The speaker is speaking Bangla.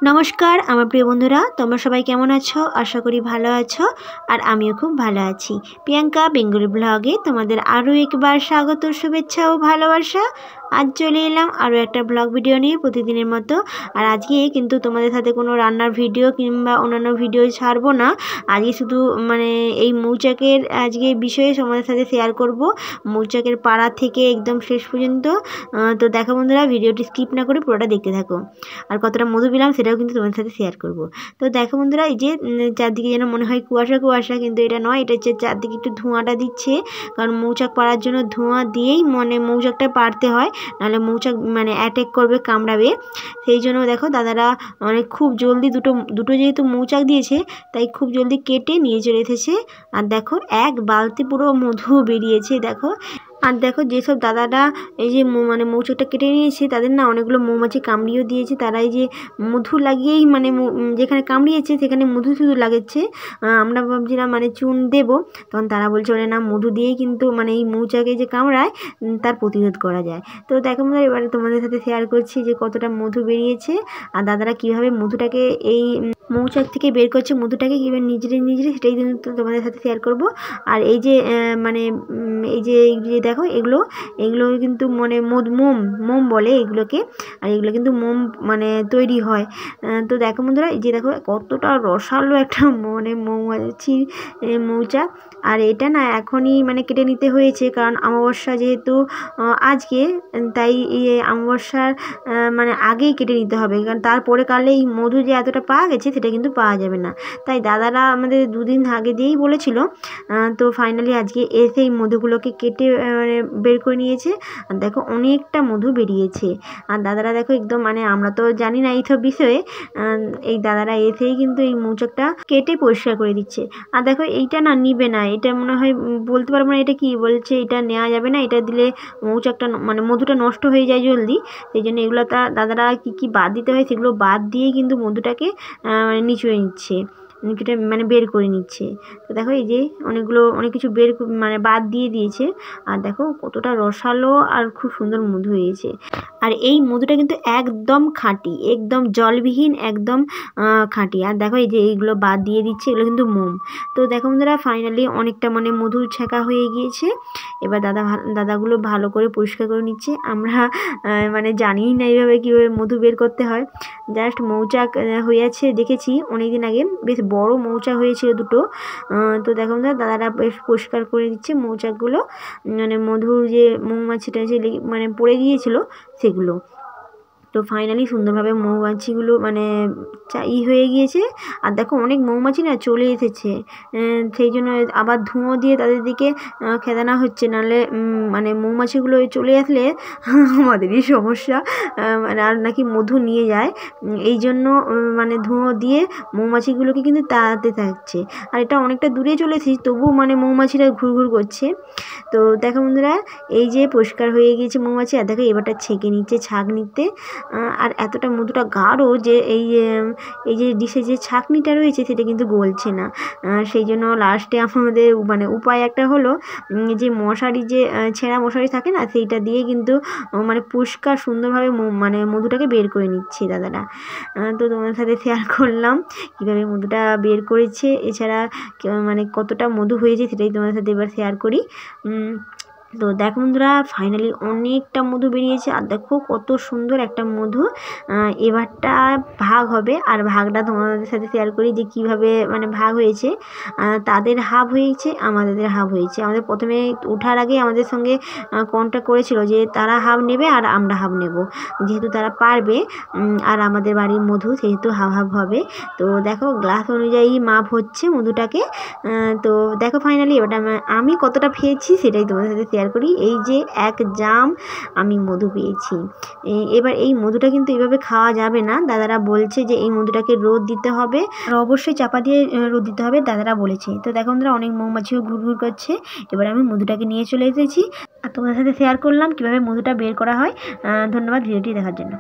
नमस्कार आमार प्रिय बंधुरा तोमरा सबाई केमन आछो आशा करी भालो आछो और आमिओ खूब भालो आछि। प्रियंका बेंगली ब्लगे तोमादेर आरो एकबार स्वागत शुभेच्छा और भालोबासा। आज चले एलाम आरो एकटा ब्लग भिडियो निये प्रतिदिनेर मतो। और आजके किन्तु तोमादेर साथे कोनो रान्नार भिडियो किंबा अन्यान्य भिडियो छाड़बो ना। आजके शुधु माने एई मौचाकेर आजके विषये तोमादेर साथे शेयार करब, मौचाकेर पाड़ा थेके एकदम शेष पर्यन्त। तो देखो बंधुरा भिडियोटी स्किप ना करे पुरोटा देखते थाको और कतटा मधु पेलाम সেটাও কিন্তু তোমাদের সাথে শেয়ার করব। তো দেখো বন্ধুরা এই যে চারদিকে যেন মনে হয় কুয়াশা কুয়াশা, কিন্তু এটা নয়, এটা হচ্ছে চারদিকে একটু ধোঁয়াটা দিচ্ছে, কারণ মৌচাক পাড়ার জন্য ধোঁয়া দিয়েই মানে মৌচাকটা পাড়তে হয়, নাহলে মৌচাক মানে অ্যাটাক করবে, কামড়াবে। সেই জন্য দেখো দাদারা মানে খুব জলদি দুটো যেহেতু মৌচাক দিয়েছে তাই খুব জলদি কেটে নিয়ে চলে এসেছে। আর দেখো এক বালতি পুরো মধু বেরিয়েছে দেখো। আর দেখো যেসব দাদারা এই যে মানে মৌচাকটা কেটে নিয়েছে তাদের না অনেকগুলো মৌমাছি কামড়িয়েও দিয়েছে। তারা এই যে মধু লাগিয়েই মানে যেখানে কামড়িয়েছে সেখানে মধু শুধু লাগাচ্ছে। আমরা ভাবছিলাম মানে চুন দেব, তখন তারা বলছে ওরে না, মধু দিয়েই কিন্তু মানে এই মৌচাকে যে কামড়ায় তার প্রতিরোধ করা যায়। তো দেখো আমরা এবারে তোমাদের সাথে শেয়ার করছি যে কতটা মধু বেরিয়েছে আর দাদারা কীভাবে মধুটাকে এই মৌচাক থেকে বের করছে, মধুটাকে কীভাবে নিজেরে সেটাই কিন্তু তোমাদের সাথে শেয়ার করব। আর এই যে মানে এই যে দেখো এগুলো কিন্তু মানে মোম বলে এগুলোকে, আর এগুলো কিন্তু মোম মানে তৈরি হয়। তো দেখো বন্ধুরা এই যে দেখো কতটা রসালো একটা মানে মৌমাছির মৌচাক। আর এটা না এখনই মানে কেটে নিতে হয়েছে, কারণ অমাবস্যা যেহেতু আজকে, তাই এই অমাবস্যার মানে আগেই কেটে নিতে হবে, কারণ তারপরে কালে এই মধু যে এতটা পাওয়া গেছে সেটা কিন্তু পাওয়া যাবে না। তাই দাদারা আমাদের দুদিন আগে দিয়েই বলেছিল। তো ফাইনালি আজকে এসে এই মধুগুলোকে কেটে মানে বের করে নিয়েছে। আর দেখো অনেকটা মধু বেরিয়েছে। আর দাদারা দেখো একদম মানে আমরা তো জানি না এইসব বিষয়ে, এই দাদারা এসেই কিন্তু এই মৌচাকটা কেটে পরিষ্কার করে দিচ্ছে। আর দেখো এইটা না নিবে না, এটা মনে হয় বলতে পারবো না এটা কি বলছে, এটা নেওয়া যাবে না, এটা দিলে মৌচাকটা মানে মধুটা নষ্ট হয়ে যায় জলদি। সেই জন্য এগুলো দাদারা কী বাদ দিতে হয় সেগুলো বাদ দিয়ে কিন্তু মধুটাকে মানে নিচুয়ে নিচ্ছে, মানে বের করে নিচ্ছে। তো দেখো এই যে অনেক কিছু মানে বাদ দিয়ে দিয়েছে। আর দেখো কতটা রসালো আর খুব সুন্দর মধু হয়েছে। আর এই মধুটা কিন্তু একদম খাঁটি, একদম জলবিহীন, একদম খাঁটি। আর দেখো এই যে এইগুলো বাদ দিয়ে দিচ্ছে, এগুলো কিন্তু মোম। তো দেখো বন্ধুরা ফাইনালি অনেকটা মানে মধু ছেঁকা হয়ে গিয়েছে। এবার দাদাগুলো ভালো করে পরিষ্কার করে নিচ্ছে। আমরা মানে জানিই না এইভাবে কীভাবে মধু বের করতে হয়। জাস্ট মৌচাক হয়েছে দেখেছি অনেকদিন আগে, বেশ বড় মৌচাক হয়েছিল দুটো। তো দেখো দাদারা বেশ পরিষ্কার করে দিচ্ছে মৌচাকগুলো, মানে মধুর যে মৌমাছিটা যে মানে পড়ে গিয়েছিল সেগুলো। তো ফাইনালি সুন্দরভাবে মৌমাছিগুলো মানে হয়ে গিয়েছে। আর দেখো অনেক মৌমাছি না চলে এসেছে, সেই জন্য আবার ধুঁয়ো দিয়ে তাদের দিকে খেদানো হচ্ছে, নাহলে মানে মৌমাছিগুলো চলে আসলে আমাদেরই সমস্যা, মানে আর নাকি মধু নিয়ে যায়। এই জন্য মানে ধুঁয়ো দিয়ে মৌমাছিগুলোকে কিন্তু তাড়াতে থাকছে। আর এটা অনেকটা দূরে চলে এসেছি তবুও মানে মৌমাছিরা ঘুরঘুর করছে। তো দেখো বন্ধুরা এই যে পরিষ্কার হয়ে গিয়েছে মৌমাছি। আর দেখো এবারটা ছেঁকে নিচ্ছে ছাঁক নিতে। আর এতটা মধুটা গাঢ় যে এই যে ডিশে যে ছাঁকনিটা রয়েছে সেটা কিন্তু গলছে না। সেই জন্য লাস্টে আমাদের মানে উপায় একটা হলো যে মশারি, যে ছেঁড়া মশারি থাকে না, সেইটা দিয়ে কিন্তু মানে পরিষ্কার সুন্দরভাবে মানে মধুটাকে বের করে নিচ্ছে দাদারা। তো তোমাদের সাথে শেয়ার করলাম কীভাবে মধুটা বের করেছে, এছাড়া মানে কতটা মধু হয়েছে সেটাই তোমাদের সাথে এবার শেয়ার করি। তো দেখো বন্ধুরা ফাইনালি অনেকটা মধু বেরিয়েছে। আর দেখো কত সুন্দর একটা মধু। এবারটা ভাগ হবে, আর ভাগটা তোমাদের সাথে শেয়ার করি যে কীভাবে মানে ভাগ হয়েছে। তাদের হাফ হয়েছে, আমাদের হাফ হয়েছে। আমাদের প্রথমে ওঠার আগে আমাদের সঙ্গে কন্ট্যাক্ট করেছিল যে তারা হাফ নেবে আর আমরা হাফ নেব, যেহেতু তারা পারবে আর আমাদের বাড়ির মধু সেহেতু হাফ হাফ হবে। তো দেখো গ্লাস অনুযায়ী মাপ হচ্ছে মধুটাকে। তো দেখো ফাইনালি এবারটা আমি কতটা পেয়েছি সেটাই তোমাদের সাথে শেয়ার করি। এই যে 1 জাম আমি মধু পেয়েছি। এবার এই মধুটা কিন্তু এইভাবে খাওয়া যাবে না, দাদারা বলছে যে এই মধুটাকে রোদ দিতে হবে, আর অবশ্যই চাপা দিয়ে রোদ দিতে হবে দাদারা বলেছে। তো দেখো বন্ধুরা অনেক মৌমাছিও ঘুরঘুর করছে। এবার আমি মধুটাকে নিয়ে চলে এসেছি আর তোমাদের সাথে শেয়ার করলাম কীভাবে মধুটা বের করা হয়। ধন্যবাদ ভিডিওটি দেখার জন্য।